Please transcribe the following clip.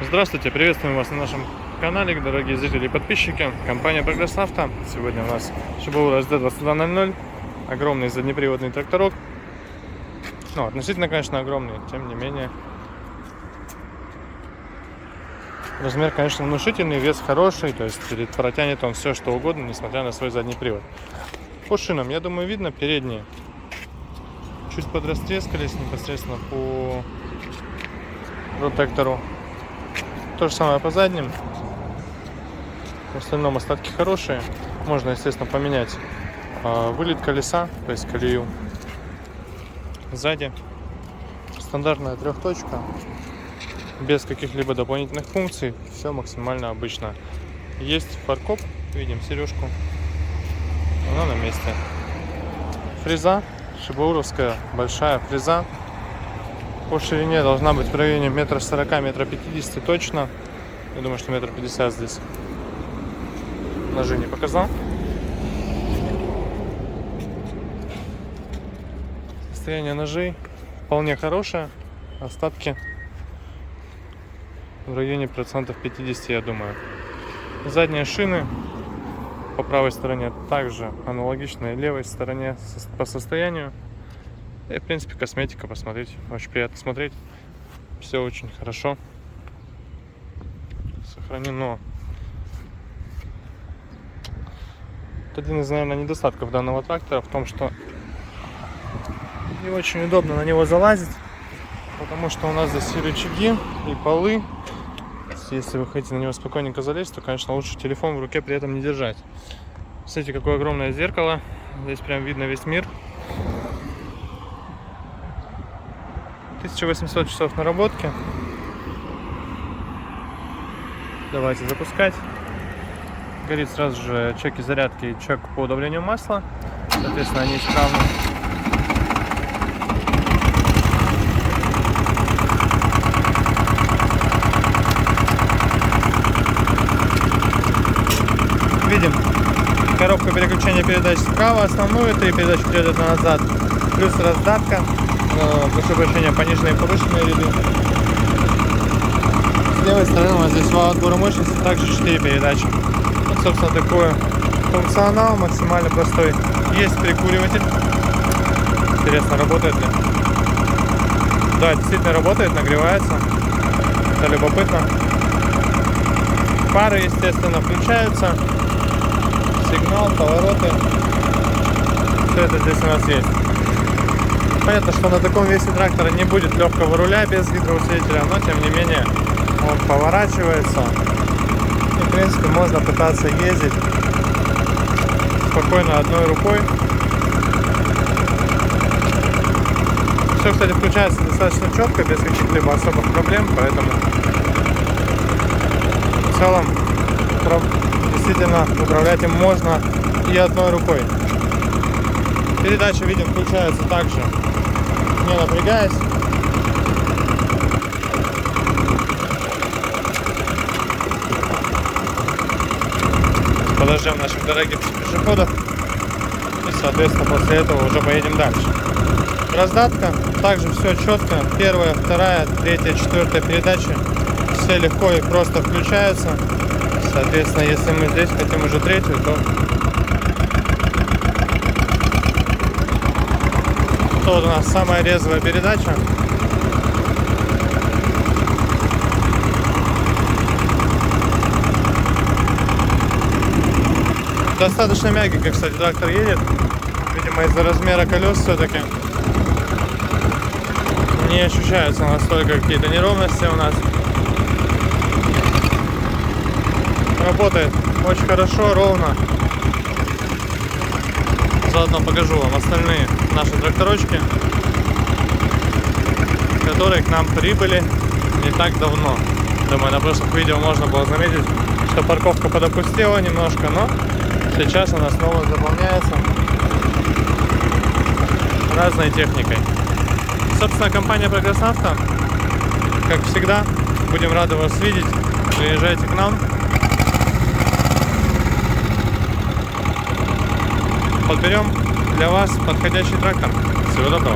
Здравствуйте, приветствуем вас на нашем канале, дорогие зрители и подписчики. Компания Прогресс Авто. Сегодня у нас Subaru SD2200. Огромный заднеприводный тракторок. Ну, относительно, конечно, огромный, тем не менее. Размер, конечно, внушительный, вес хороший, то есть протянет он все, что угодно, несмотря на свой задний привод. По шинам, я думаю, видно, передние чуть подрастрескались непосредственно по протектору. То же самое по задним. В остальном остатки хорошие. Можно, естественно, поменять вылет колеса, то есть колею. Сзади стандартная трехточка, без каких-либо дополнительных функций. Все максимально обычно. Есть фаркоп, видим сережку, она на месте. Фреза шибауровская, большая фреза. По ширине должна быть в районе 1,40 м, 1,50 м точно. Я думаю, что 1,50 м здесь. Ножи не показал. Состояние ножей вполне хорошее. Остатки в районе процентов 50, я думаю. Задние шины по правой стороне также аналогичные левой стороне по состоянию. И, в принципе, косметика, посмотреть, очень приятно смотреть. Все очень хорошо сохранено. Один из, наверное, недостатков данного трактора в том, что не очень удобно на него залазить, потому что у нас здесь и рычаги, и полы. Если вы хотите на него спокойненько залезть, то, конечно, лучше телефон в руке при этом не держать. Смотрите, какое огромное зеркало. Здесь прям видно весь мир. 1800 часов наработки. Давайте запускать. Горит сразу же чеки зарядки и чек по давлению масла. Соответственно, они исправны. Видим, коробка переключения передач справа, основную 3 передачи вперед и назад, плюс раздатка. Прошу прощения, пониженные и повышенные ряды. С левой стороны у нас здесь вал отбора мощности, также 4 передачи. Вот, собственно, такой функционал максимально простой. Есть прикуриватель. Интересно, работает ли? Да, действительно работает, нагревается. Это любопытно. Фары, естественно, включаются. Сигнал, повороты. Все это здесь у нас есть. Понятно, что на таком весе трактора не будет легкого руля без гидроусилителя, но тем не менее он поворачивается. И, в принципе, можно пытаться ездить спокойно одной рукой. Все, кстати, включается достаточно четко, без каких-либо особых проблем, поэтому в целом действительно управлять им можно и одной рукой. Передача, видим, включается также, не напрягаясь. Подождем наших дорогих пешеходов и, соответственно, после этого уже поедем дальше. Раздатка, также все четко. Первая, вторая, третья, четвертая передачи все легко и просто включаются. Соответственно, если мы здесь хотим уже третью, то вот у нас самая резвая передача. Достаточно мягенько, кстати, трактор едет. Видимо, из-за размера колес все-таки не ощущаются настолько какие-то неровности у нас. Работает очень хорошо, ровно. Заодно покажу вам остальные наши тракторочки, которые к нам прибыли не так давно. Думаю, на прошлых видео можно было заметить, что парковка подопустела немножко, но сейчас она снова заполняется разной техникой. Собственно, компания Прогресс Авто, как всегда, будем рады вас видеть. Приезжайте к нам. Подберем для вас подходящий трактор. Всего доброго.